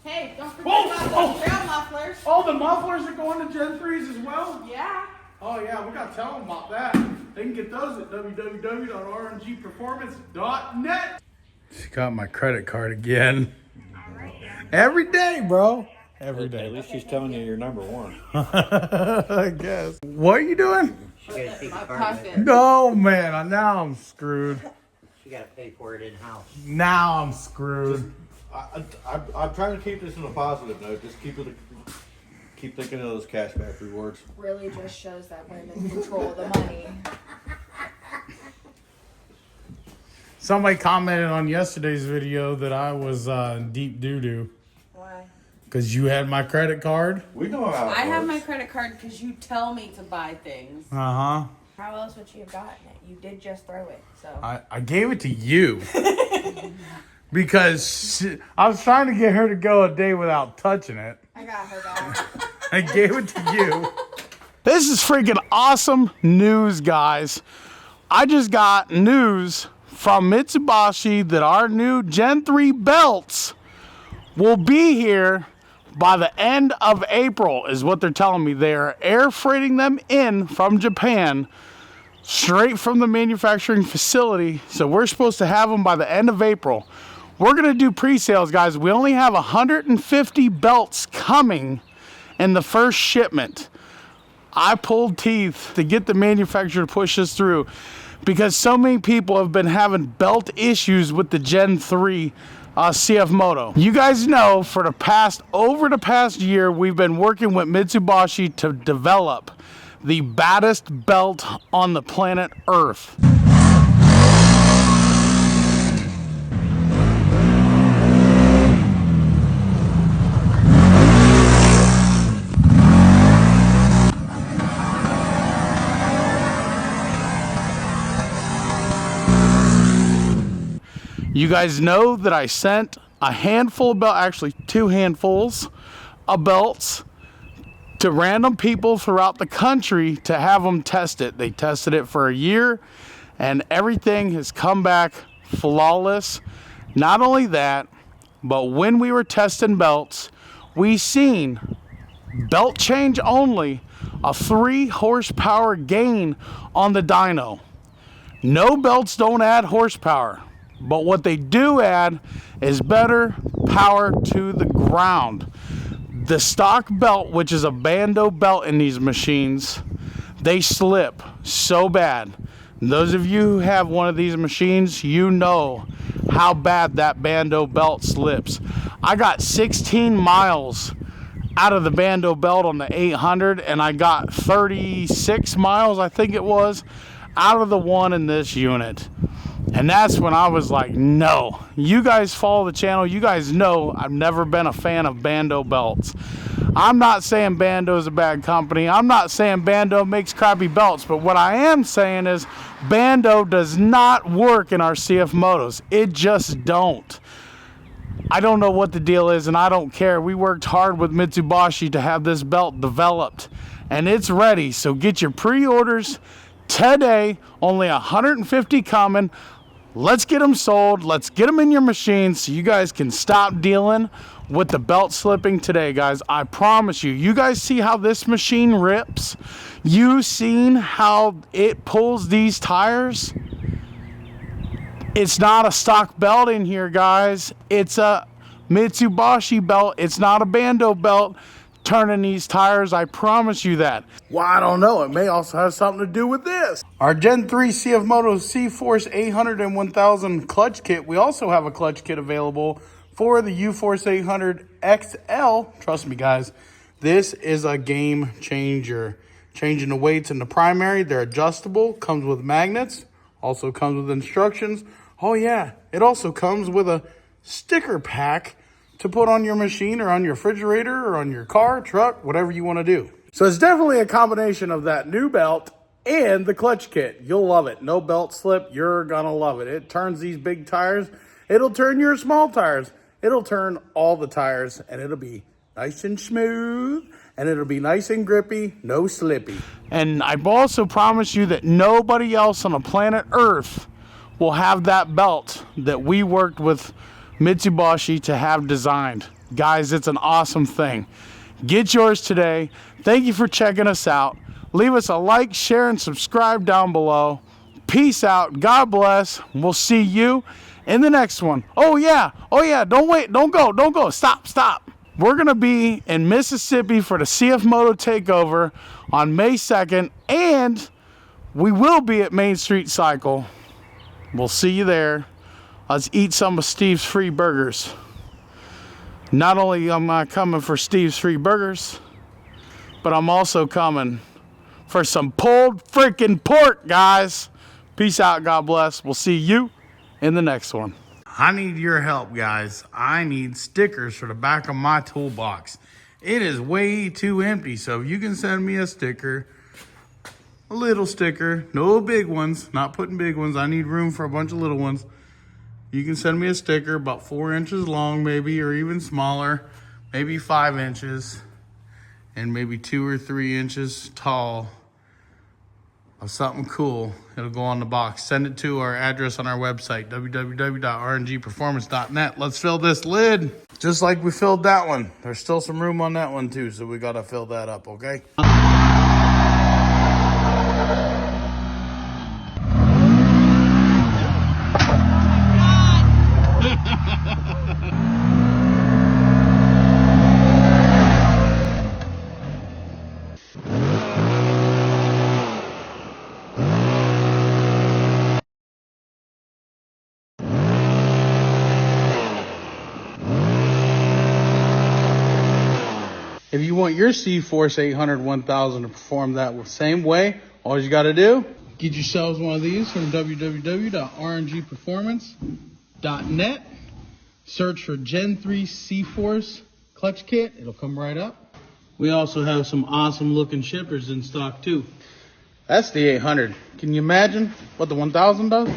Hey, don't forget about those trail mufflers. Oh, the mufflers are going to Gen 3s as well? Yeah. Oh yeah, we gotta tell them about that. They can get those at www.rngperformance.net. She got my credit card again. Every day, bro. Every day. At least she's telling you you're number one. I guess. What are you doing? She gotta take the card with her. No, man. Now I'm screwed. She gotta pay for it in house. Now I'm screwed. I'm trying to keep this in a positive note. Just keep thinking of those cashback rewards. Really just shows that women control the money. Somebody commented on yesterday's video that I was deep doo-doo. Why? Because you had my credit card. We know how it I have works. my credit card because you tell me to buy things. Uh-huh. How else would you have gotten it? You did just throw it, so. I gave it to you. Because I was trying to get her to go a day without touching it. I got her back. I gave it to you. This is freaking awesome news, guys. I just got news from Mitsuboshi that our new Gen 3 belts will be here by the end of April, is what they're telling me. They are air freighting them in from Japan, straight from the manufacturing facility. So we're supposed to have them by the end of April. We're going to do pre-sales, guys. We only have 150 belts coming in the first shipment. I pulled teeth to get the manufacturer to push this through because so many people have been having belt issues with the Gen 3 CFMOTO. You guys know over the past year, we've been working with Mitsuboshi to develop the baddest belt on the planet Earth. You guys know that I sent a handful of belts, actually 2 handfuls of belts to random people throughout the country to have them test it. They tested it for a year and everything has come back flawless. Not only that, but when we were testing belts, we seen belt change only a 3 horsepower gain on the dyno. No belts don't add horsepower. But what they do add is better power to the ground. The stock belt, which is a bando belt in these machines, they slip so bad. Those of you who have one of these machines, you know how bad that bando belt slips. I got 16 miles out of the bando belt on the 800, and I got 36 miles, I think it was, out of the one in this unit. And that's when I was like, no. You guys follow the channel. You guys know I've never been a fan of bando belts. I'm not saying Bando is a bad company. I'm not saying Bando makes crappy belts. But what I am saying is Bando does not work in our CFMOTOs. It just don't. I don't know what the deal is, and I don't care. We worked hard with Mitsuboshi to have this belt developed, and it's ready. So get your pre-orders today. Only 150 coming. Let's get them sold. Let's get them in your machine so you guys can stop dealing with the belt slipping today, guys. I promise you. You guys see how this machine rips? You seen how it pulls these tires? It's not a stock belt in here, guys. It's a Mitsuboshi belt. It's not a Bando belt turning these tires. I promise you that. Well, I don't know. It may also have something to do with this. Our Gen 3 CFMOTO Cforce 800 and 1000 clutch kit. We also have a clutch kit available for the UForce 800 XL. Trust me, guys. This is a game changer. Changing the weights in the primary. They're adjustable. Comes with magnets. Also comes with instructions. Oh yeah, it also comes with a sticker pack to put on your machine or on your refrigerator or on your car, truck, whatever you want to do. So it's definitely a combination of that new belt and the clutch kit. You'll love it. No belt slip. You're gonna love it. It turns these big tires. It'll turn your small tires. It'll turn all the tires, and it'll be nice and smooth, and it'll be nice and grippy, no slippy. And I also promise you that nobody else on the planet Earth will have that belt that we worked with Mitsuboshi to have designed. Guys, it's an awesome thing. Get yours today. Thank you for checking us out. Leave us a like, share, and subscribe down below. Peace out. God bless. We'll see you in the next one. Oh yeah. Don't wait. Don't go. Stop. We're going to be in Mississippi for the CFMOTO takeover on May 2nd, and we will be at Main Street Cycle. We'll see you there. Let's eat some of Steve's free burgers. Not only am I coming for Steve's free burgers, but I'm also coming for some pulled freaking pork, guys. Peace out. God bless. We'll see you in the next one. I need your help, guys. I need stickers for the back of my toolbox. It is way too empty, so if you can send me a sticker, a little sticker, no big ones, not putting big ones. I need room for a bunch of little ones. You can send me a sticker about 4 inches long, maybe, or even smaller, maybe 5 inches, and maybe 2 or 3 inches tall of something cool. It'll go on the box. Send it to our address on our website, www.rngperformance.net. Let's fill this lid just like we filled that one. There's still some room on that one too, so we gotta fill that up, okay? If you want your CForce 800 1000 to perform that same way, all you got to do, get yourselves one of these from www.rngperformance.net. Search for Gen 3 CForce Clutch Kit. It'll come right up. We also have some awesome looking shifters in stock too. That's the 800. Can you imagine what the 1000 does?